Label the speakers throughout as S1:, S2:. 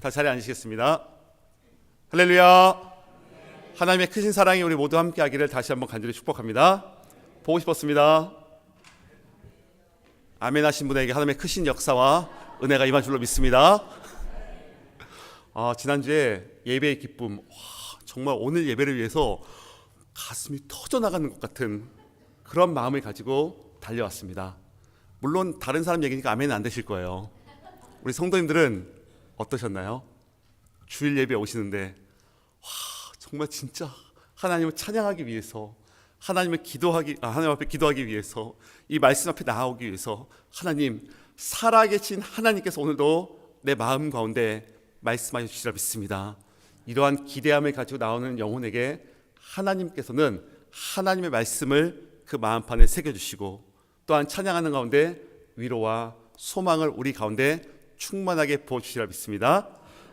S1: 다 자리에 앉으시겠습니다. 할렐루야. 하나님의 크신 사랑이 우리 모두 함께 하기를 다시 한번 간절히 축복합니다. 보고 싶었습니다. 아멘 하신 분에게 하나님의 크신 역사와 은혜가 임한 줄로 믿습니다. 지난주에 예배의 기쁨, 정말 오늘 예배를 위해서 가슴이 터져나가는 것 같은 그런 마음을 가지고 달려왔습니다. 물론 다른 사람 얘기니까 아멘은 안 되실 거예요. 우리 성도님들은 어떠셨나요? 주일 예배 오시는데 정말 진짜 하나님을 찬양하기 위해서, 하나님 앞에 기도하기 위해서, 이 말씀 앞에 나아오기 위해서 하나님, 살아계신 하나님께서 오늘도 내 마음 가운데 말씀하여 주시리라 믿습니다. 이러한 기대함을 가지고 나오는 영혼에게 하나님께서는 하나님의 말씀을 그 마음판에 새겨주시고, 또한 찬양하는 가운데 위로와 소망을 우리 가운데 충만하게 부어주시리라 믿습니다.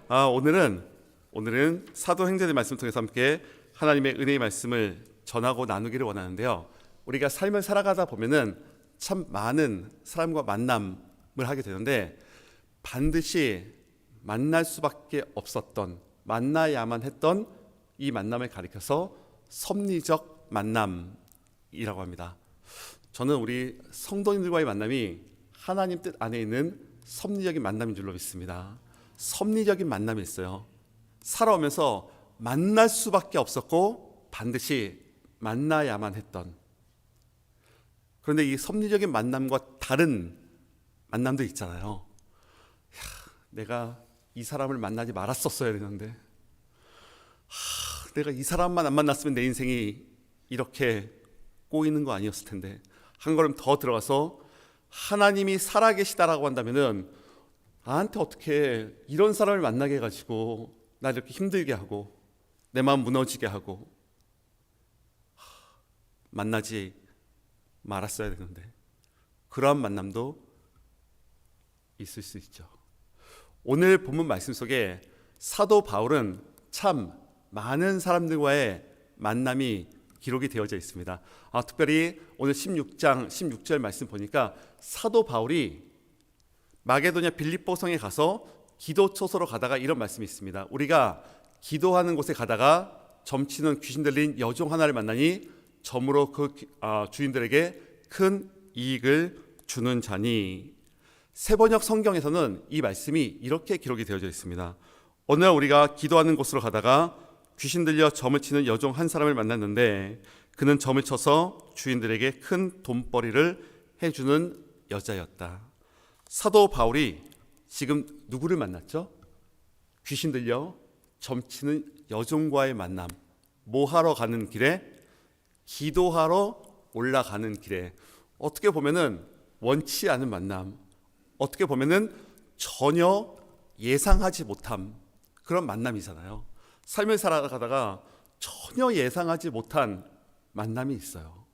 S1: 오늘은 사도행전의 말씀을 통해서 함께 하나님의 은혜의 말씀을 전하고 나누기를 원하는데요, 우리가 삶을 살아가다 보면은 참 많은 사람과 만남을 하게 되는데, 반드시 만날 수밖에 없었던, 만나야만 했던 이 만남을 가리켜서 섭리적 만남이라고 합니다. 저는 우리 성도님들과의 만남이 하나님 뜻 안에 있는 섭리적인 만남인 줄로 믿습니다. 섭리적인 만남이 있어요. 살아오면서 만날 수밖에 없었고 반드시 만나야만 했던, 그런데 이 섭리적인 만남과 다른 만남도 있잖아요. 내가 이 사람을 만나지 말았었어야 되는데, 내가 이 사람만 안 만났으면 내 인생이 이렇게 꼬이는 거 아니었을 텐데, 한 걸음 더 들어가서 하나님이 살아계시다라고 한다면은 나한테 어떻게 이런 사람을 만나게 해가지고 나 이렇게 힘들게 하고 내 마음 무너지게 하고, 만나지 말았어야 되는데, 그러한 만남도 있을 수 있죠. 오늘 본문 말씀 속에 사도 바울은 참 많은 사람들과의 만남이 기록이 되어져 있습니다. 특별히 오늘 16장 16절 말씀 보니까 사도 바울이 마게도냐 빌립보 성에 가서 기도 처소로 가다가 이런 말씀이 있습니다. 우리가 기도하는 곳에 가다가 점치는 귀신 들린 여종 하나를 만나니 점으로 그 주인들에게 큰 이익을 주는 자니. 세번역 성경에서는 이 말씀이 이렇게 기록이 되어져 있습니다. 어느 날 우리가 기도하는 곳으로 가다가 귀신 들려 점을 치는 여종 한 사람을 만났는데, 그는 점을 쳐서 주인들에게 큰 돈벌이를 해주는 여자였다. 사도 바울이 지금 누구를 만났죠? 귀신 들려 점치는 여종과의 만남. 뭐 하러 가는 길에? 기도하러 올라가는 길에. 어떻게 보면은 원치 않은 만남, 어떻게 보면은 전혀 예상하지 못한 그런 만남이잖아요. 삶을 살아가다가 전혀 예상하지 못한 만남이 있어요.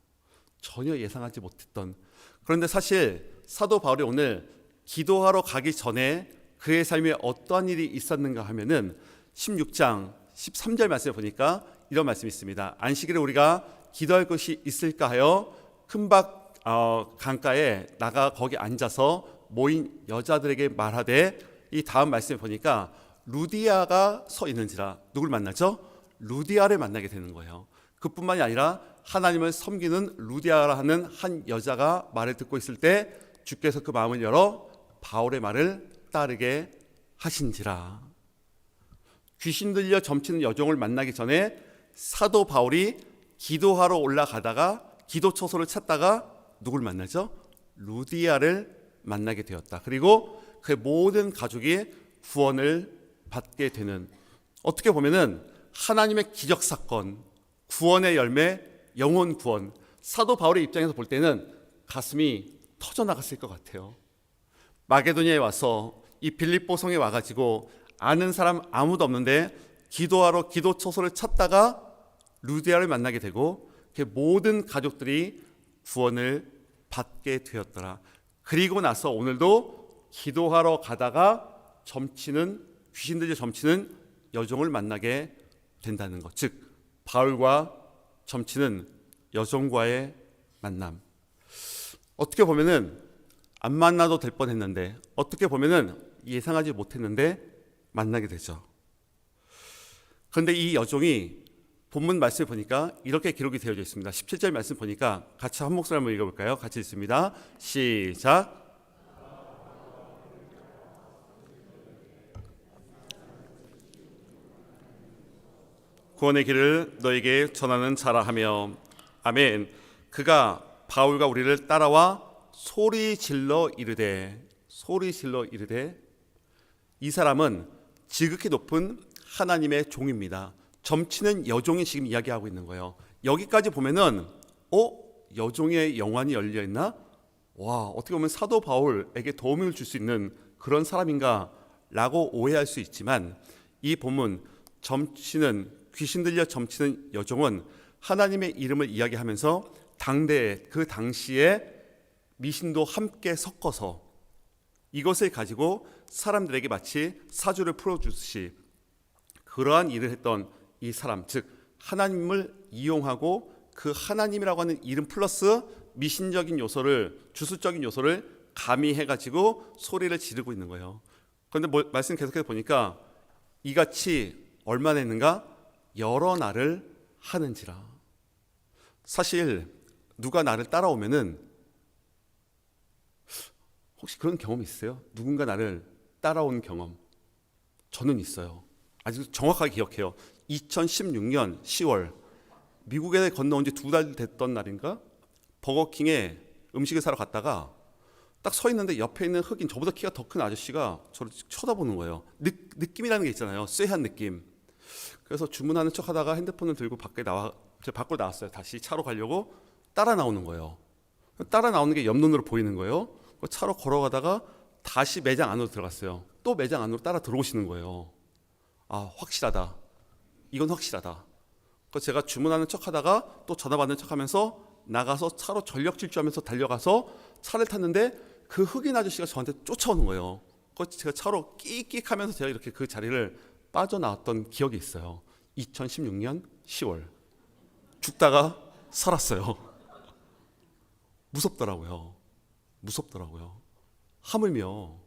S1: 전혀 예상하지 못했던. 그런데 사실 사도 바울이 오늘 기도하러 가기 전에 그의 삶에 어떠한 일이 있었는가 하면은 16장 13절 말씀을 보니까 이런 말씀이 있습니다. 안식일에 우리가 기도할 것이 있을까 하여 큰박 강가에 나가 거기 앉아서 모인 여자들에게 말하되, 이 다음 말씀을 보니까 루디아가 서 있는지라. 누굴 만나죠? 루디아를 만나게 되는 거예요. 그뿐만이 아니라 하나님을 섬기는 루디아라 하는 한 여자가 말을 듣고 있을 때 주께서 그 마음을 열어 바울의 말을 따르게 하신지라. 귀신 들려 점치는 여종을 만나기 전에 사도 바울이 기도하러 올라가다가 기도 처소를 찾다가 누굴 만나죠? 루디아를 만나게 되었다. 그리고 그의 모든 가족이 구원을 받게 되는, 어떻게 보면은 하나님의 기적 사건, 구원의 열매, 영혼 구원. 사도 바울의 입장에서 볼 때는 가슴이 터져 나갔을 것 같아요. 마게도니아에 와서 이 빌립보 성에 와가지고 아는 사람 아무도 없는데 기도하러 기도 처소를 찾다가 루디아를 만나게 되고, 그 모든 가족들이 구원을 받게 되었더라. 그리고 나서 오늘도 기도하러 가다가 귀신 들려 점치는 여종을 만나게 된다는 것. 즉 바울과 점치는 여종과의 만남. 어떻게 보면은 안 만나도 될 뻔했는데, 어떻게 보면은 예상하지 못했는데 만나게 되죠. 그런데 이 여종이 본문 말씀을 보니까 이렇게 기록이 되어져 있습니다. 17절 말씀 보니까 같이 한 목소리 한번 읽어볼까요? 같이 읽습니다. 시작. 구원의 길을 너에게 전하는 자라 하며 아멘. 그가 바울과 우리를 따라와 소리 질러 이르되 이 사람은 지극히 높은 하나님의 종입니다. 점치는 여종이 지금 이야기하고 있는 거예요. 여기까지 보면은 여종의 영안이 열려있나? 와, 어떻게 보면 사도 바울에게 도움을 줄 수 있는 그런 사람인가? 라고 오해할 수 있지만 이 본문 귀신 들려 점치는 여종은 하나님의 이름을 이야기하면서 그 당시에 미신도 함께 섞어서 이것을 가지고 사람들에게 마치 사주를 풀어주듯이 그러한 일을 했던 이 사람, 즉 하나님을 이용하고 그 하나님이라고 하는 이름 플러스 미신적인 요소를, 주술적인 요소를 가미해가지고 소리를 지르고 있는 거예요. 그런데 말씀 계속해서 보니까 이같이 얼마나 했는가? 여러 날을 하는지라. 사실 누가 나를 따라오면은 혹시 그런 경험 있으세요? 누군가 나를 따라온 경험? 저는 있어요. 아직도 정확하게 기억해요. 2016년 10월 미국에 건너온 지 2달 됐던 날인가? 버거킹에 음식을 사러 갔다가 딱 서 있는데 옆에 있는 흑인, 저보다 키가 더 큰 아저씨가 저를 쳐다보는 거예요. 느낌이라는 게 있잖아요. 쎄한 느낌. 그래서 주문하는 척 하다가 핸드폰을 들고 제가 밖으로 나왔어요. 다시 차로 가려고 따라 나오는 거예요. 따라 나오는 게 옆눈으로 보이는 거예요. 차로 걸어가다가 다시 매장 안으로 들어갔어요. 또 매장 안으로 따라 들어오시는 거예요. 아, 확실하다. 이건 확실하다. 그래서 제가 주문하는 척 하다가 또 전화 받는 척 하면서 나가서 차로 전력 질주하면서 달려가서 차를 탔는데 그 흑인 아저씨가 저한테 쫓아오는 거예요. 그래서 제가 차로 끽끽 하면서 제가 이렇게 그 자리를 빠져나왔던 기억이 있어요. 2016년 10월. 죽다가 살았어요. 무섭더라고요. 하물며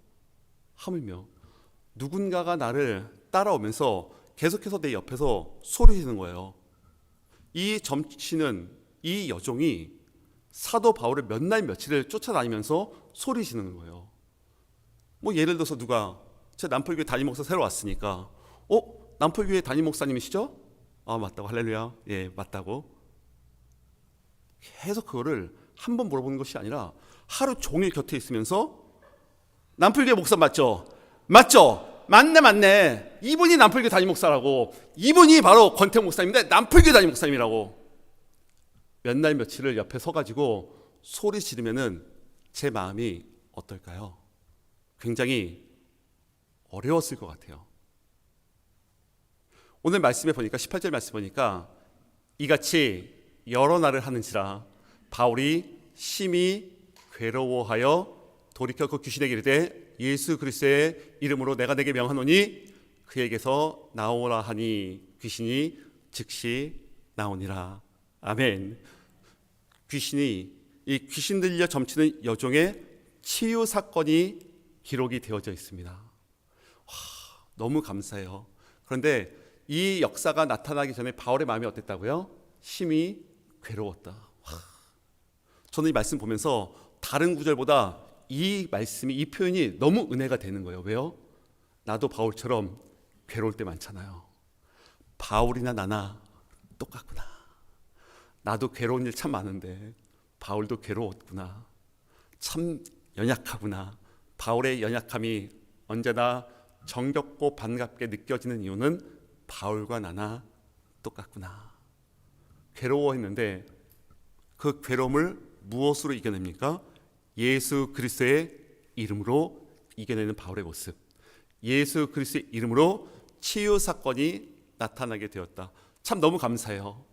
S1: 누군가가 나를 따라오면서 계속해서 내 옆에서 소리 지르는 거예요. 이 점치는 이 여종이 사도 바울을 몇 날 며칠을 쫓아다니면서 소리 지르는 거예요. 예를 들어서 누가 제 남포교회 담임 목사 새로 왔으니까 남포교회 담임 목사님이시죠? 아, 맞다고. 할렐루야. 예, 맞다고. 계속 그거를 한 번 물어보는 것이 아니라 하루 종일 곁에 있으면서 남포교회 목사 맞죠? 맞네. 이분이 남포교회 담임 목사라고. 이분이 바로 권태 목사님인데 남포교회 담임 목사님이라고. 몇 날 며칠을 옆에 서가지고 소리 지르면은 제 마음이 어떨까요? 굉장히 어려웠을 것 같아요. 오늘 말씀에 보니까 18절 말씀 보니까 이같이 여러 날을 하는지라 바울이 심히 괴로워하여 돌이켜 그 귀신에게 이르되 예수 그리스도의 이름으로 내가 내게 명하노니 그에게서 나오라 하니 귀신이 즉시 나오니라. 아멘. 귀신 들려 점치는 여종의 치유 사건이 기록이 되어져 있습니다. 너무 감사해요. 그런데 이 역사가 나타나기 전에 바울의 마음이 어땠다고요? 심히 괴로웠다. 저는 이 말씀 보면서 다른 구절보다 이 말씀이, 이 표현이 너무 은혜가 되는 거예요. 왜요? 나도 바울처럼 괴로울 때 많잖아요. 바울이나 나나 똑같구나. 나도 괴로운 일 참 많은데 바울도 괴로웠구나. 참 연약하구나. 바울의 연약함이 언제나 정겹고 반갑게 느껴지는 이유는 바울과 나나 똑같구나. 괴로워했는데 그 괴로움을 무엇으로 이겨냅니까? 예수 그리스도의 이름으로 이겨내는 바울의 모습. 예수 그리스도의 이름으로 치유 사건이 나타나게 되었다. 참 너무 감사해요.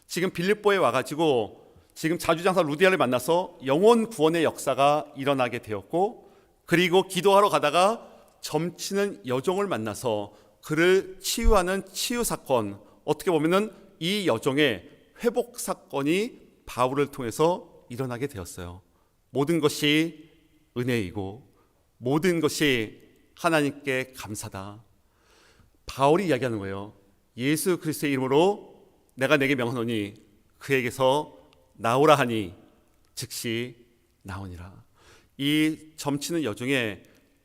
S1: 지금 빌립보에 와가지고 지금 자주장사 루디아를 만나서 영혼 구원의 역사가 일어나게 되었고, 그리고 기도하러 가다가 점치는 여종을 만나서 그를 치유하는 치유 사건, 어떻게 보면은 이 여종의 회복 사건이 바울을 통해서 일어나게 되었어요. 모든 것이 은혜이고 모든 것이 하나님께 감사다. 바울이 이야기하는 거예요. 예수 그리스도의 이름으로 내가 내게 명하노니 그에게서 나오라 하니 즉시 나오니라. 이 점치는 여종의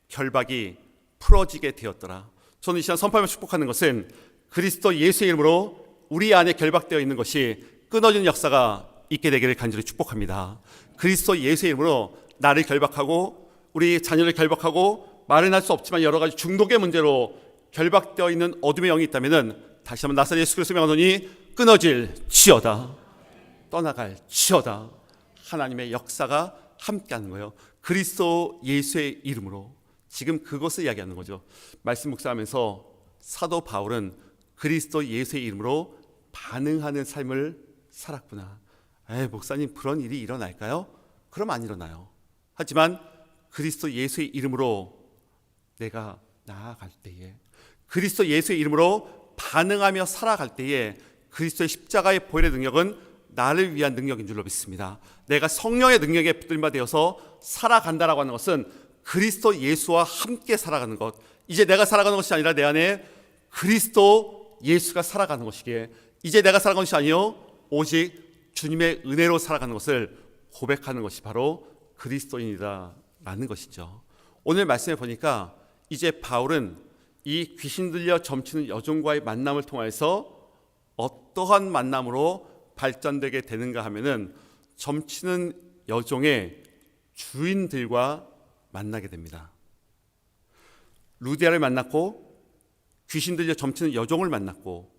S1: 결박이 풀어지게 되었더라. 저는 이 시간 선포하며 축복하는 것은 그리스도 예수의 이름으로 우리 안에 결박되어 있는 것이 끊어지는 역사가 있게 되기를 간절히 축복합니다. 그리스도 예수의 이름으로 나를 결박하고 우리 자녀를 결박하고 말은 할 수 없지만 여러 가지 중독의 문제로 결박되어 있는 어둠의 영이 있다면 다시 한번 나사렛 예수 그리스도의 명하노니 끊어질 지어다. 떠나갈 지어다. 하나님의 역사가 함께하는 거예요. 그리스도 예수의 이름으로 지금 그것을 이야기하는 거죠. 말씀 묵상하면서 사도 바울은 그리스도 예수의 이름으로 반응하는 삶을 살았구나. 목사님 그런 일이 일어날까요? 그럼 안 일어나요. 하지만 그리스도 예수의 이름으로 내가 나아갈 때에, 그리스도 예수의 이름으로 반응하며 살아갈 때에 그리스도의 십자가의 보혈의 능력은 나를 위한 능력인 줄로 믿습니다. 내가 성령의 능력에 붙들림 바 되어서 살아간다라고 하는 것은 그리스도 예수와 함께 살아가는 것. 이제 내가 살아가는 것이 아니라 내 안에 그리스도 예수가 살아가는 것이기에 이제 내가 살아가는 것이 아니요 오직 주님의 은혜로 살아가는 것을 고백하는 것이 바로 그리스도인이다라는 것이죠. 오늘 말씀에 보니까 이제 바울은 이 귀신 들려 점치는 여종과의 만남을 통해서 어떠한 만남으로 발전되게 되는가 하면은 점치는 여종의 주인들과 만나게 됩니다. 루디아를 만났고 귀신 들려 점치는 여종을 만났고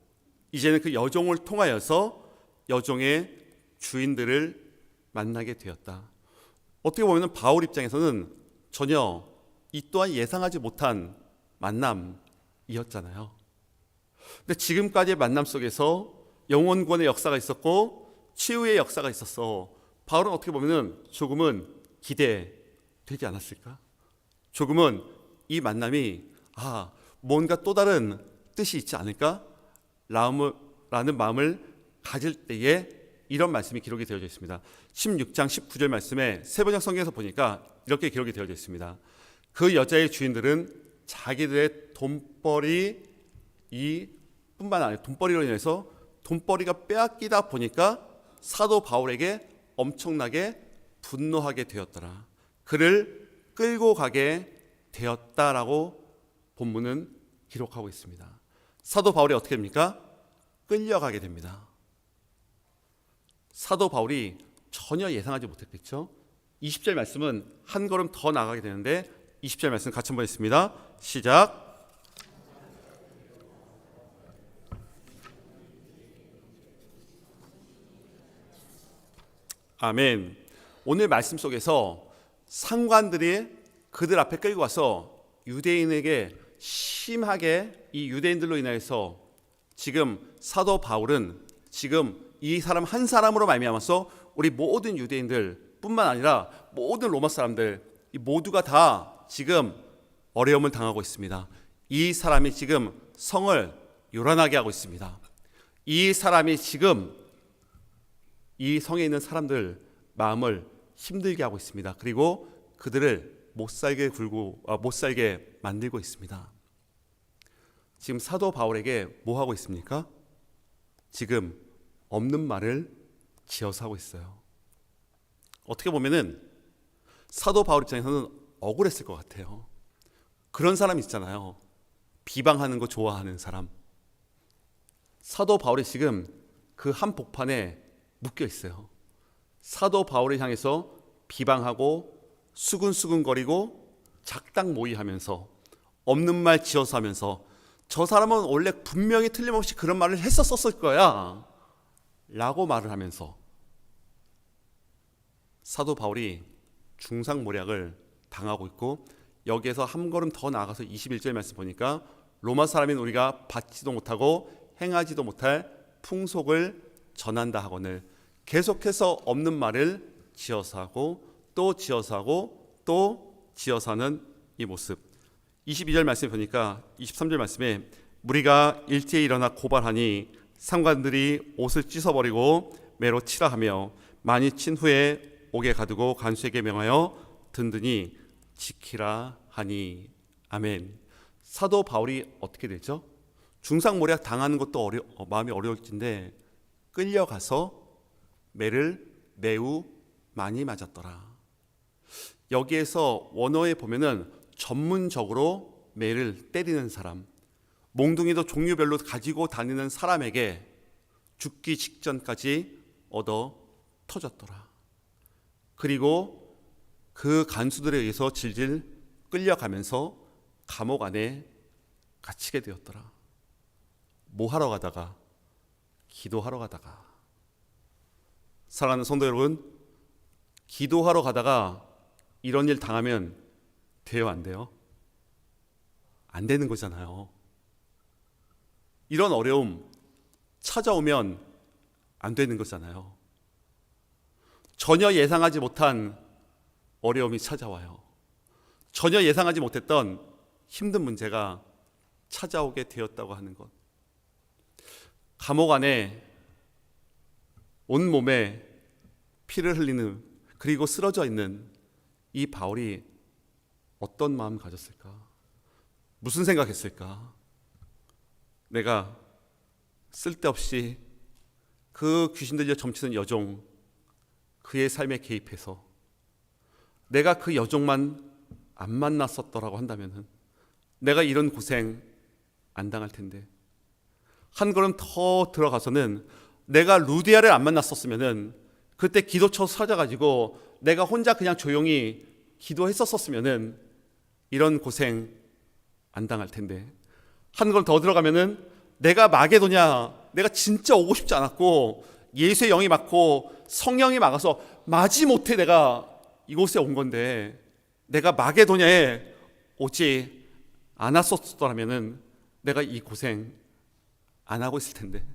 S1: 이제는 그 여종을 통하여서 여종의 주인들을 만나게 되었다. 어떻게 보면 바울 입장에서는 전혀 이 또한 예상하지 못한 만남이었잖아요. 근데 지금까지의 만남 속에서 영혼구원의 역사가 있었고 치유의 역사가 있었어. 바울은 어떻게 보면 조금은 기대되지 않았을까? 조금은 이 만남이 뭔가 또 다른 뜻이 있지 않을까? 라는 마음을 가질 때에 이런 말씀이 기록이 되어져 있습니다. 16장 19절 말씀에 세번역 성경에서 보니까 이렇게 기록이 되어져 있습니다. 그 여자의 주인들은 자기들의 돈벌이 뿐만 아니라 돈벌이로 인해서 돈벌이가 빼앗기다 보니까 사도 바울에게 엄청나게 분노하게 되었더라. 그를 끌고 가게 되었다라고 본문은 기록하고 있습니다. 사도 바울이 어떻게 됩니까? 끌려가게 됩니다. 사도 바울이 전혀 예상하지 못했겠죠. 20절 말씀은 한 걸음 더 나가게 되는데 20절 말씀 같이 한번 읽습니다. 시작. 아멘. 오늘 말씀 속에서 상관들이 그들 앞에 끌고 와서 유대인에게 심하게 이 유대인들로 인해서 지금 사도 바울은 지금 이 사람 한 사람으로 말미암아서 우리 모든 유대인들 뿐만 아니라 모든 로마 사람들 모두가 다 지금 어려움을 당하고 있습니다. 이 사람이 지금 성을 요란하게 하고 있습니다. 이 사람이 지금 이 성에 있는 사람들 마음을 힘들게 하고 있습니다. 그리고 그들을 못 살게 만들고 있습니다. 지금 사도 바울에게 뭐 하고 있습니까? 지금 없는 말을 지어서 하고 있어요. 어떻게 보면은 사도 바울 입장에서는 억울했을 것 같아요. 그런 사람 있잖아요. 비방하는 거 좋아하는 사람. 사도 바울이 지금 그 한복판에 묶여 있어요. 사도 바울을 향해서 비방하고 수근수근거리고 작당 모의하면서 없는 말 지어서 하면서 저 사람은 원래 분명히 틀림없이 그런 말을 했었을 거야 라고 말을 하면서 사도 바울이 중상모략을 당하고 있고 여기에서 한 걸음 더 나아가서 21절 말씀 보니까 로마 사람인 우리가 받지도 못하고 행하지도 못할 풍속을 전한다 하거늘 계속해서 없는 말을 지어서 하고 또 지어서 하고 또 지어서 하는 이 모습. 22절 말씀에 보니까 23절 말씀에 무리가 일제히 일어나 고발하니 상관들이 옷을 찢어버리고 매로 치라 하며 많이 친 후에 옥에 가두고 간수에게 명하여 든든히 지키라 하니. 아멘. 사도 바울이 어떻게 되죠? 중상모략 당하는 것도 마음이 어려울진데 끌려가서 매를 매우 많이 맞았더라. 여기에서 원어에 보면은 전문적으로 매를 때리는 사람, 몽둥이도 종류별로 가지고 다니는 사람에게 죽기 직전까지 얻어 터졌더라. 그리고 그 간수들에 의해서 질질 끌려가면서 감옥 안에 갇히게 되었더라. 뭐 하러 가다가? 기도하러 가다가. 사랑하는 성도 여러분, 기도하러 가다가 이런 일 당하면 돼요, 안 돼요? 안 되는 거잖아요. 이런 어려움 찾아오면 안 되는 거잖아요. 전혀 예상하지 못한 어려움이 찾아와요. 전혀 예상하지 못했던 힘든 문제가 찾아오게 되었다고 하는 것. 감옥 안에 온몸에 피를 흘리는, 그리고 쓰러져 있는 이 바울이 어떤 마음 가졌을까? 무슨 생각했을까? 내가 쓸데없이 그 귀신 들려 점치는 여종, 그의 삶에 개입해서 내가 그 여종만 안 만났었더라고 한다면 내가 이런 고생 안 당할 텐데, 한 걸음 더 들어가서는 내가 루디아를 안 만났었으면, 그때 기도처 찾아가지고 내가 혼자 그냥 조용히 기도했었으면 이런 고생 안 당할 텐데, 한 걸 더 들어가면은 내가 마게도냐, 내가 진짜 오고 싶지 않았고 예수의 영이 막고 성령이 막아서 마지못해 내가 이곳에 온 건데, 내가 마게도냐에 오지 않았었더라면은 내가 이 고생 안 하고 있을 텐데,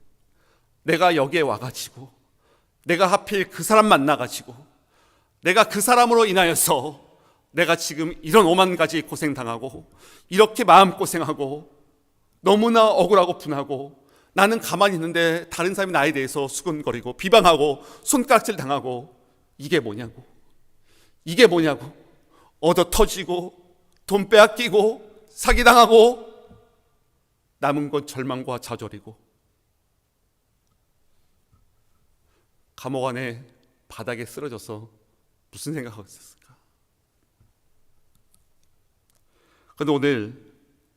S1: 내가 여기에 와가지고 내가 하필 그 사람 만나가지고 내가 그 사람으로 인하여서 내가 지금 이런 오만 가지 고생당하고 이렇게 마음고생하고 너무나 억울하고 분하고, 나는 가만히 있는데 다른 사람이 나에 대해서 수근거리고 비방하고 손가락질 당하고, 이게 뭐냐고, 이게 뭐냐고, 얻어 터지고 돈 빼앗기고 사기당하고 남은 건 절망과 좌절이고, 감옥 안에 바닥에 쓰러져서 무슨 생각하고 있었을까? 그런데 오늘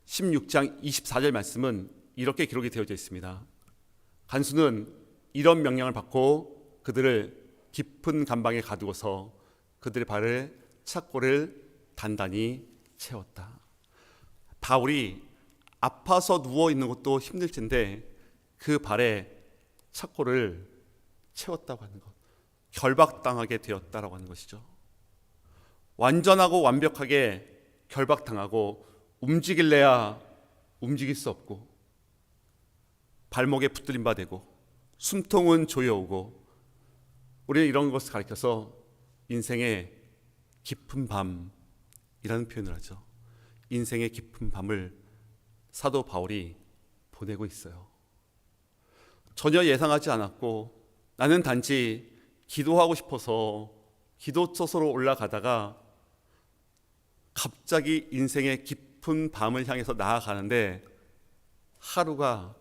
S1: 16장 24절 말씀은 이렇게 기록이 되어져 있습니다. 간수는 이런 명령을 받고 그들을 깊은 감방에 가두고서 그들의 발을 착고를 단단히 채웠다. 바울이 아파서 누워있는 것도 힘들텐데 그 발에 착고를 채웠다고 하는 것, 결박당하게 되었다라고 하는 것이죠. 완전하고 완벽하게 결박당하고 움직일래야 움직일 수 없고, 발목에 붙들림 바 되고 숨통은 조여오고, 우리는 이런 것을 가리켜서 인생의 깊은 밤이라는 표현을 하죠. 인생의 깊은 밤을 사도 바울이 보내고 있어요. 전혀 예상하지 않았고, 나는 단지 기도하고 싶어서 기도처소로 올라가다가 갑자기 인생의 깊은 밤을 향해서 나아가는데 하루가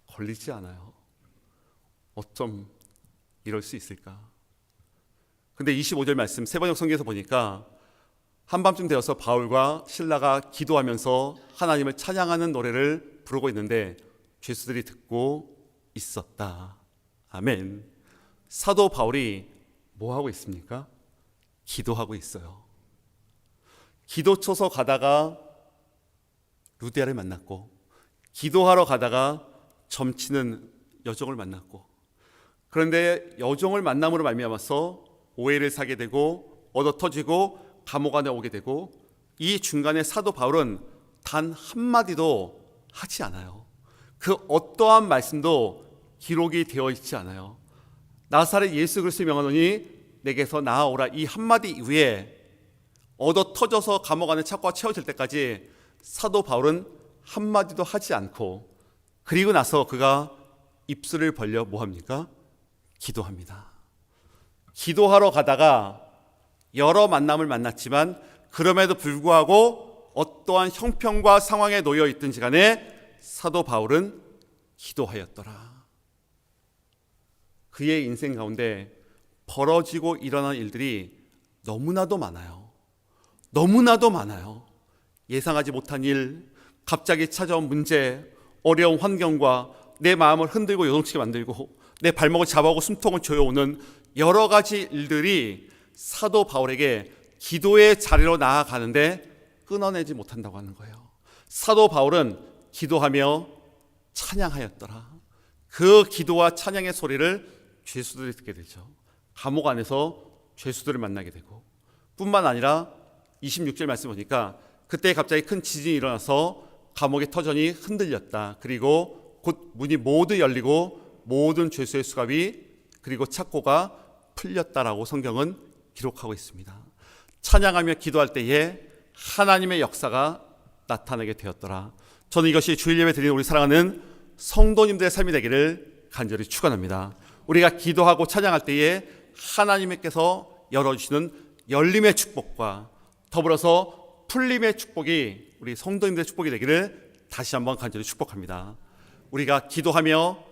S1: 걸리지 않아요. 어쩜 이럴 수 있을까? 근데 25절 말씀 세번역 성경에서 보니까 한밤쯤 되어서 바울과 실라가 기도하면서 하나님을 찬양하는 노래를 부르고 있는데 죄수들이 듣고 있었다. 아멘. 사도 바울이 뭐 하고 있습니까? 기도하고 있어요. 기도처서 가다가 루디아를 만났고, 기도하러 가다가 점치는 여종을 만났고, 그런데 여종을 만남으로 말미암아서 오해를 사게 되고 얻어 터지고 감옥 안에 오게 되고, 이 중간에 사도 바울은 단 한마디도 하지 않아요. 그 어떠한 말씀도 기록이 되어 있지 않아요. 나사렛 예수 그리스도를 명하노니 내게서 나아오라, 이 한마디 이후에 얻어 터져서 감옥 안에 착고가 채워질 때까지 사도 바울은 한마디도 하지 않고, 그리고 나서 그가 입술을 벌려 뭐합니까? 기도합니다. 기도하러 가다가 여러 만남을 만났지만 그럼에도 불구하고 어떠한 형편과 상황에 놓여 있든지 간에 사도 바울은 기도하였더라. 그의 인생 가운데 벌어지고 일어난 일들이 너무나도 많아요. 너무나도 많아요. 예상하지 못한 일, 갑자기 찾아온 문제, 어려운 환경과 내 마음을 흔들고 요동치게 만들고 내 발목을 잡아오고 숨통을 조여오는 여러 가지 일들이 사도 바울에게 기도의 자리로 나아가는데 끊어내지 못한다고 하는 거예요. 사도 바울은 기도하며 찬양하였더라. 그 기도와 찬양의 소리를 죄수들이 듣게 되죠. 감옥 안에서 죄수들을 만나게 되고, 뿐만 아니라 26절 말씀 보니까 그때 갑자기 큰 지진이 일어나서 감옥의 터전이 흔들렸다. 그리고 곧 문이 모두 열리고 모든 죄수의 수갑이 그리고 착고가 풀렸다라고 성경은 기록하고 있습니다. 찬양하며 기도할 때에 하나님의 역사가 나타나게 되었더라. 저는 이것이 주일 예배 드리는 우리 사랑하는 성도님들의 삶이 되기를 간절히 축원합니다. 우리가 기도하고 찬양할 때에 하나님께서 열어주시는 열림의 축복과 더불어서 풀림의 축복이 우리 성도님들의 축복이 되기를 다시 한번 간절히 축복합니다. 우리가 기도하며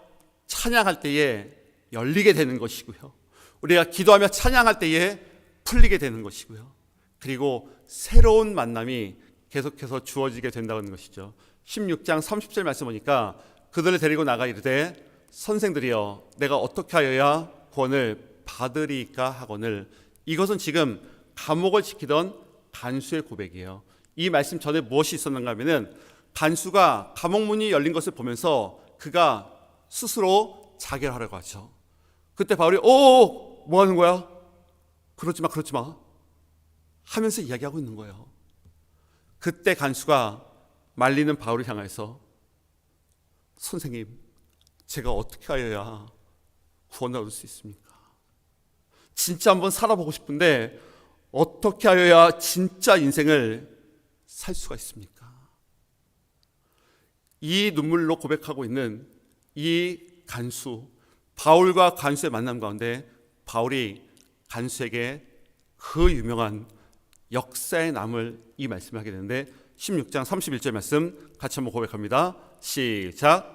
S1: 찬양할 때에 열리게 되는 것이고요, 우리가 기도하며 찬양할 때에 풀리게 되는 것이고요, 그리고 새로운 만남이 계속해서 주어지게 된다는 것이죠. 16장 30절 말씀 보니까 그들을 데리고 나가 이르되 선생들이여 내가 어떻게 하여야 구원을 받으리까 하거늘. 이것은 지금 감옥을 지키던 간수의 고백이에요. 이 말씀 전에 무엇이 있었는가 하면은 간수가 감옥문이 열린 것을 보면서 그가 스스로 자결하려고 하죠. 그때 바울이 뭐 하는 거야? 그러지 마 하면서 이야기하고 있는 거예요. 그때 간수가 말리는 바울을 향해서 선생님, 제가 어떻게 하여야 구원을 얻을 수 있습니까? 진짜 한번 살아보고 싶은데 어떻게 하여야 진짜 인생을 살 수가 있습니까? 이 눈물로 고백하고 있는 이 간수, 바울과 간수의 만남 가운데 바울이 간수에게 그 유명한 역사의 남을 이 말씀을 하게 되는데 16장 31절 말씀 같이 한번 고백합니다. 시작.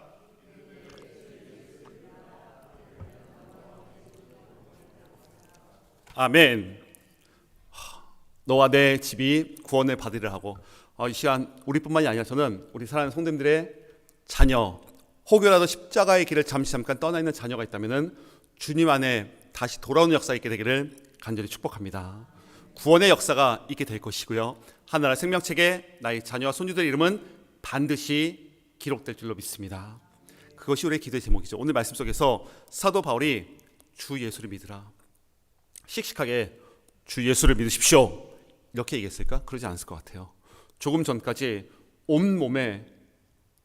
S1: 아멘. 너와 내 집이 구원을 받으리라 하고, 이 시간 우리뿐만이 아니라 저는 우리 사랑하는 성도님들의 자녀, 혹여라도 십자가의 길을 잠깐 떠나 있는 자녀가 있다면 주님 안에 다시 돌아오는 역사가 있게 되기를 간절히 축복합니다. 구원의 역사가 있게 될 것이고요, 하늘나라 생명책에 나의 자녀와 손주들의 이름은 반드시 기록될 줄로 믿습니다. 그것이 우리의 기도의 제목이죠. 오늘 말씀 속에서 사도 바울이 주 예수를 믿으라, 씩씩하게 주 예수를 믿으십시오 이렇게 얘기했을까? 그러지 않았을 것 같아요. 조금 전까지 온몸에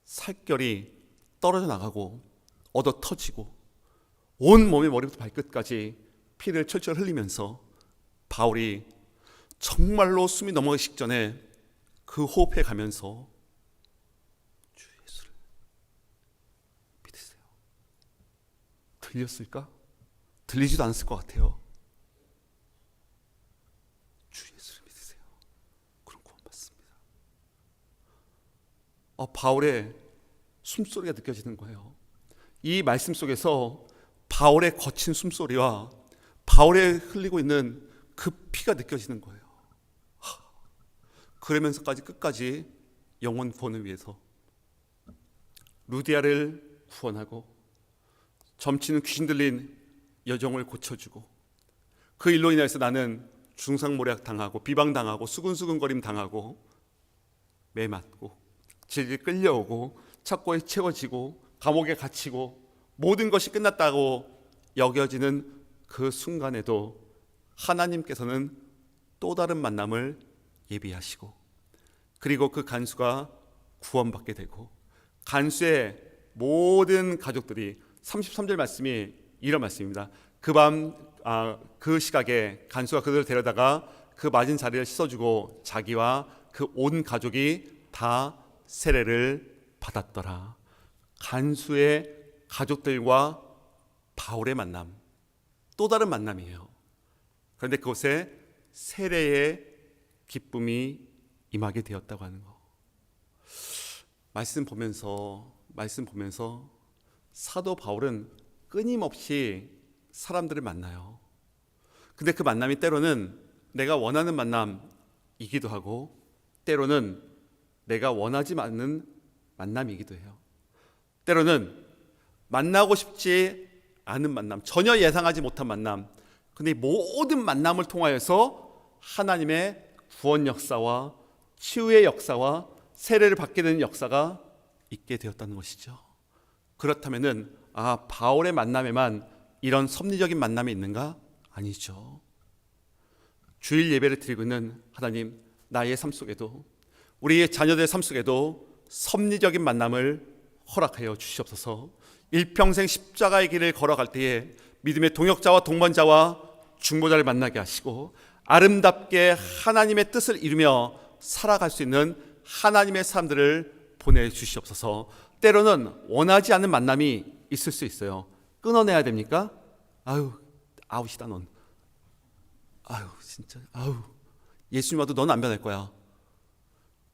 S1: 살결이 떨어져 나가고 얻어 터지고 온몸의 머리부터 발끝까지 피를 철철 흘리면서 바울이 정말로 숨이 넘어가기 직전에 그 호흡해 가면서 주 예수를 믿으세요. 들렸을까? 들리지도 않았을 것 같아요. 주 예수를 믿으세요. 그럼 구원받습니다. 바울의 숨소리가 느껴지는 거예요. 이 말씀 속에서 바울의 거친 숨소리와 바울의 흘리고 있는 그 피가 느껴지는 거예요. 그러면서까지 끝까지 영혼 구원을 위해서 루디아를 구원하고 점치는 귀신 들린 여종을 고쳐주고, 그 일로 인해서 나는 중상모략 당하고 비방당하고 수근수근거림 당하고 매 맞고 질질 끌려오고 착고에 채워지고 감옥에 갇히고 모든 것이 끝났다고 여겨지는 그 순간에도 하나님께서는 또 다른 만남을 예비하시고, 그리고 그 간수가 구원받게 되고 간수의 모든 가족들이 33절 말씀이 이런 말씀입니다. 그 시각에 간수가 그들을 데려다가 그 맞은 자리를 씻어주고 자기와 그 온 가족이 다 세례를 받았더라. 간수의 가족들과 바울의 만남, 또 다른 만남이에요. 그런데 그곳에 세례의 기쁨이 임하게 되었다고 하는 거. 말씀 보면서 사도 바울은 끊임없이 사람들을 만나요. 근데 그 만남이 때로는 내가 원하는 만남이기도 하고 때로는 내가 원하지 않는 만남이기도 해요. 때로는 만나고 싶지 않은 만남, 전혀 예상하지 못한 만남. 근데 이 모든 만남을 통하여서 하나님의 구원 역사와 치유의 역사와 세례를 받게 되는 역사가 있게 되었다는 것이죠. 그렇다면은 바울의 만남에만 이런 섭리적인 만남이 있는가? 아니죠. 주일 예배를 드리고 있는 하나님, 나의 삶 속에도 우리의 자녀들의 삶 속에도 섭리적인 만남을 허락하여 주시옵소서. 일평생 십자가의 길을 걸어갈 때에 믿음의 동역자와 동반자와 중보자를 만나게 하시고 아름답게 하나님의 뜻을 이루며 살아갈 수 있는 하나님의 사람들을 보내주시옵소서. 때로는 원하지 않는 만남이 있을 수 있어요. 끊어내야 됩니까? 아웃이다 넌. 진짜 예수님 와도 넌 안 변할 거야.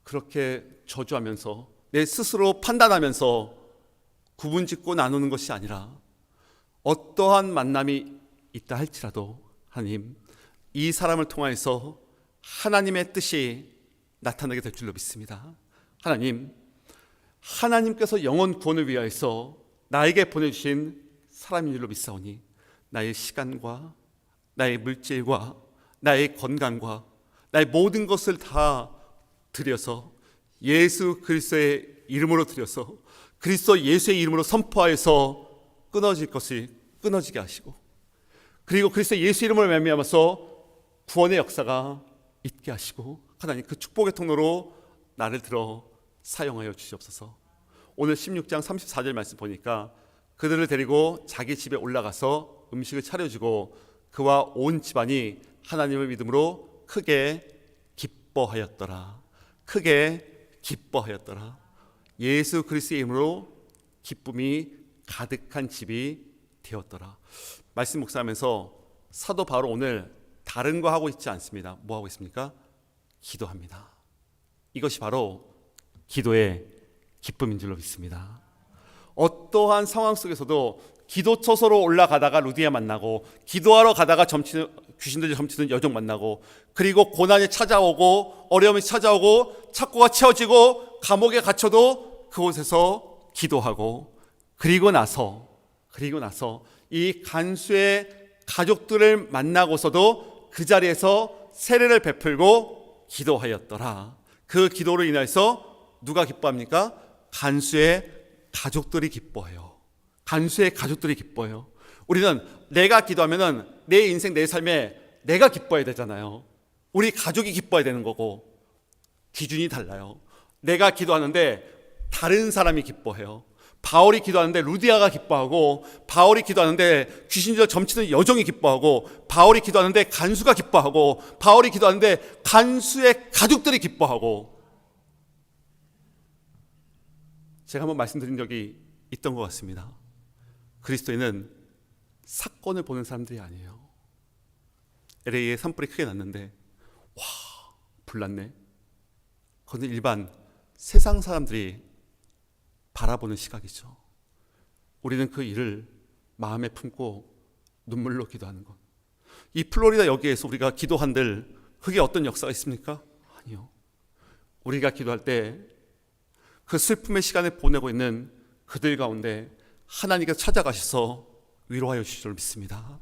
S1: 그렇게 저주하면서 내 스스로 판단하면서 구분짓고 나누는 것이 아니라 어떠한 만남이 있다 할지라도 하나님, 이 사람을 통해서 하나님의 뜻이 나타나게 될 줄로 믿습니다. 하나님, 하나님께서 영혼 구원을 위하여서 나에게 보내주신 사람인 줄로 믿사오니 나의 시간과 나의 물질과 나의 건강과 나의 모든 것을 다 드려서 예수 그리스도의 이름으로 드려서 그리스도 예수의 이름으로 선포하여서 끊어질 것이 끊어지게 하시고, 그리고 그리스도 예수 이름을 말미암아서 구원의 역사가 있게 하시고, 하나님 그 축복의 통로로 나를 들어 사용하여 주시옵소서. 오늘 16장 34절 말씀 보니까 그들을 데리고 자기 집에 올라가서 음식을 차려주고 그와 온 집안이 하나님을 믿음으로 크게 기뻐하였더라. 크게 기뻐하였더라. 예수 그리스도의 이름으로 기쁨이 가득한 집이 되었더라. 말씀 묵상하면서 사도 바울 오늘 다른 거 하고 있지 않습니다. 뭐 하고 있습니까? 기도합니다. 이것이 바로 기도의 기쁨인 줄로 믿습니다. 어떠한 상황 속에서도 기도처소로 올라가다가 루디아 만나고, 기도하러 가다가 귀신들이 점치는 여종 만나고, 그리고 고난이 찾아오고 어려움이 찾아오고 착고가 채워지고 감옥에 갇혀도 그곳에서 기도하고, 그리고 나서 이 간수의 가족들을 만나고서도 그 자리에서 세례를 베풀고 기도하였더라. 그 기도로 인해서 누가 기뻐합니까? 간수의 가족들이 기뻐해요. 간수의 가족들이 기뻐해요. 우리는 내가 기도하면은 내 인생 내 삶에 내가 기뻐해야 되잖아요. 우리 가족이 기뻐해야 되는 거고, 기준이 달라요. 내가 기도하는데 다른 사람이 기뻐해요. 바울이 기도하는데 루디아가 기뻐하고, 바울이 기도하는데 귀신들 점치는 여종이 기뻐하고, 바울이 기도하는데 간수가 기뻐하고, 바울이 기도하는데 간수의 가족들이 기뻐하고. 제가 한번 말씀드린 적이 있던 것 같습니다. 그리스도인은 사건을 보는 사람들이 아니에요. LA에 산불이 크게 났는데 불났네. 그건 일반 세상 사람들이 바라보는 시각이죠. 우리는 그 일을 마음에 품고 눈물로 기도하는 것. 이 플로리다 여기에서 우리가 기도한들 그게 어떤 역사가 있습니까? 아니요. 우리가 기도할 때 그 슬픔의 시간을 보내고 있는 그들 가운데 하나님께서 찾아가셔서 위로하여 주실 줄 믿습니다.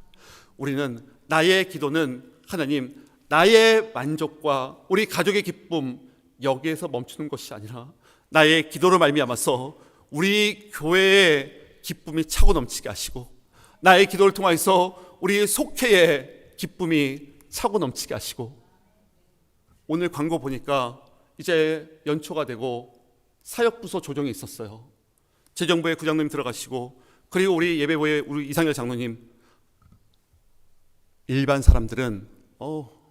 S1: 우리는 나의 기도는 하나님, 나의 만족과 우리 가족의 기쁨 여기에서 멈추는 것이 아니라 나의 기도를 말미암아서 우리 교회의 기쁨이 차고 넘치게 하시고, 나의 기도를 통해서 우리 속회의 기쁨이 차고 넘치게 하시고. 오늘 광고 보니까 이제 연초가 되고 사역부서 조정이 있었어요. 재정부의 부장님 들어가시고, 그리고 우리 예배부의 우리 이상열 장로님, 일반 사람들은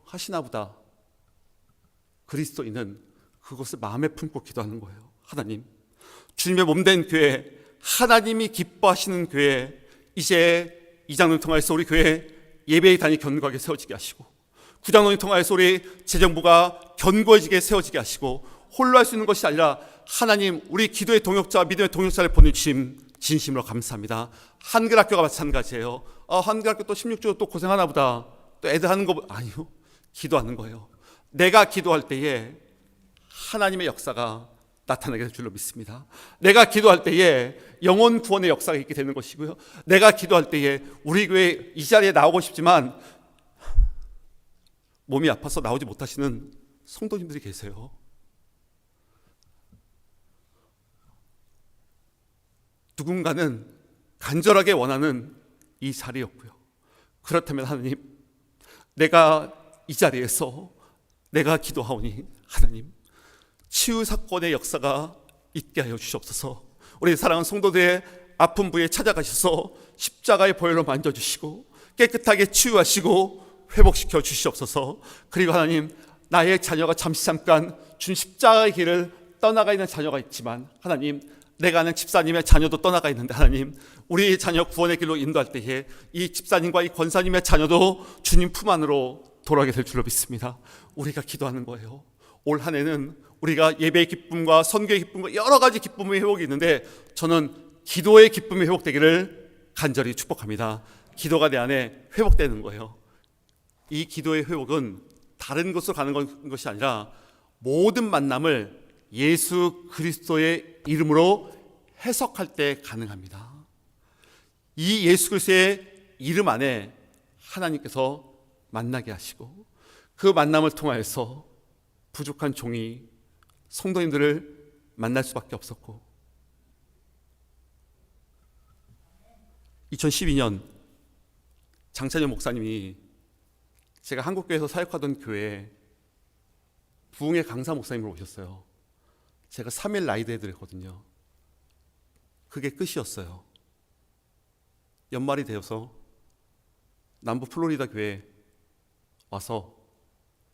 S1: 하시나 보다. 그리스도인은 그것을 마음에 품고 기도하는 거예요. 하나님, 주님의 몸된 교회, 하나님이 기뻐하시는 교회, 이제 이 장로를 통해서 우리 교회 예배의 단이 견고하게 세워지게 하시고, 구장로를 통해서 우리 재정부가 견고해지게 세워지게 하시고, 홀로 할 수 있는 것이 아니라 하나님 우리 기도의 동역자와 믿음의 동역자를 보내주심 진심으로 감사합니다. 한글학교가 마찬가지예요. 한글학교 또 16주 또 고생하나 보다. 또 애들 하는 거 아니요. 기도하는 거예요. 내가 기도할 때에 하나님의 역사가 나타나게 될 줄로 믿습니다. 내가 기도할 때에 영혼 구원의 역사가 있게 되는 것이고요. 내가 기도할 때에 우리 교회 이 자리에 나오고 싶지만 몸이 아파서 나오지 못하시는 성도님들이 계세요. 누군가는 간절하게 원하는 이 자리였고요. 그렇다면 하나님, 내가 이 자리에서 내가 기도하오니 하나님 치유 사건의 역사가 있게 하여 주시옵소서. 우리 사랑하는 성도들의 아픈 부위에 찾아가셔서 십자가의 보혈로 만져주시고 깨끗하게 치유하시고 회복시켜 주시옵소서. 그리고 하나님, 나의 자녀가 잠깐 준 십자가의 길을 떠나가 있는 자녀가 있지만 하나님, 내가 아는 집사님의 자녀도 떠나가 있는데 하나님, 우리 자녀 구원의 길로 인도할 때에 이 집사님과 이 권사님의 자녀도 주님 품 안으로 돌아오게 될 줄로 믿습니다. 우리가 기도하는 거예요. 올 한 해는 우리가 예배의 기쁨과 선교의 기쁨과 여러 가지 기쁨의 회복이 있는데 저는 기도의 기쁨이 회복되기를 간절히 축복합니다. 기도가 내 안에 회복되는 거예요. 이 기도의 회복은 다른 곳으로 가는 것이 아니라 모든 만남을 예수 그리스도의 이름으로 해석할 때 가능합니다. 이 예수 그리스도의 이름 안에 하나님께서 만나게 하시고 그 만남을 통하여서 부족한 종이 성도님들을 만날 수밖에 없었고 2012년 장찬현 목사님이 제가 한국교회에서 사역하던 교회에 부흥의 강사 목사님으로 오셨어요. 제가 3일 라이드 해드렸거든요. 그게 끝이었어요. 연말이 되어서 남부 플로리다 교회에 와서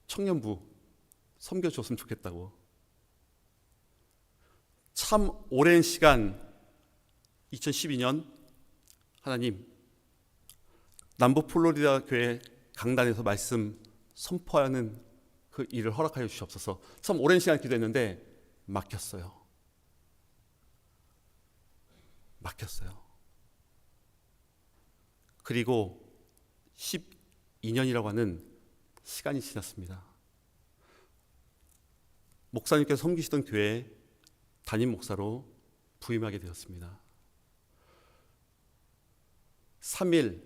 S1: 청년부 섬겨줬으면 좋겠다고. 참 오랜 시간 2012년 하나님 남부 플로리다 교회 강단에서 말씀 선포하는 그 일을 허락하여 주시옵소서. 참 오랜 시간 기도했는데 막혔어요. 그리고 12년이라고 하는 시간이 지났습니다. 목사님께서 섬기시던 교회에 담임 목사로 부임하게 되었습니다. 3일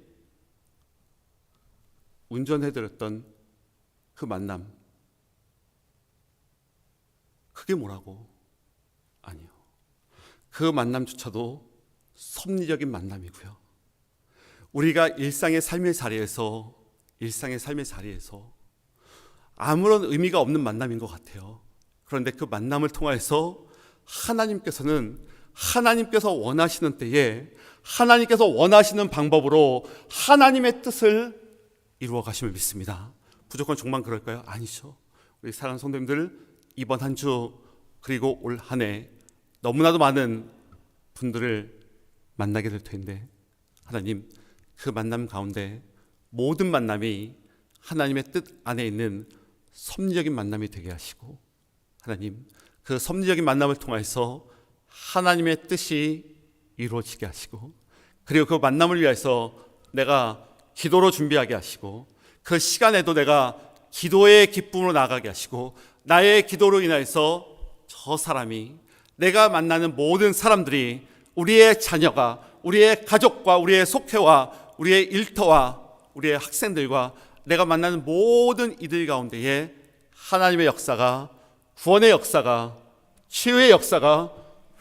S1: 운전해드렸던 그 만남, 그게 뭐라고? 아니요. 그 만남조차도 섭리적인 만남이고요. 우리가 일상의 삶의 자리에서 아무런 의미가 없는 만남인 것 같아요. 그런데 그 만남을 통해서 하나님께서 원하시는 때에 하나님께서 원하시는 방법으로 하나님의 뜻을 이루어 가심을 믿습니다. 무조건 종만 그럴까요? 아니죠. 우리 사랑하는 성도님들, 이번 한 주 그리고 올 한 해 너무나도 많은 분들을 만나게 될 텐데 하나님, 그 만남 가운데 모든 만남이 하나님의 뜻 안에 있는 섭리적인 만남이 되게 하시고 하나님, 그 섭리적인 만남을 통해서 하나님의 뜻이 이루어지게 하시고 그리고 그 만남을 위해서 내가 기도로 준비하게 하시고 그 시간에도 내가 기도의 기쁨으로 나가게 하시고 나의 기도로 인해서 저 사람이, 내가 만나는 모든 사람들이, 우리의 자녀가, 우리의 가족과 우리의 속회와 우리의 일터와 우리의 학생들과 내가 만나는 모든 이들 가운데에 하나님의 역사가, 구원의 역사가, 치유의 역사가,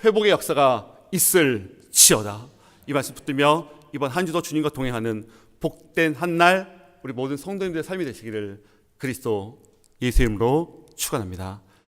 S1: 회복의 역사가 있을지어다. 이 말씀 붙들며 이번 한 주도 주님과 동행하는 복된 한 날 우리 모든 성도님들의 삶이 되시기를 그리스도 예수의 이름으로 축원합니다.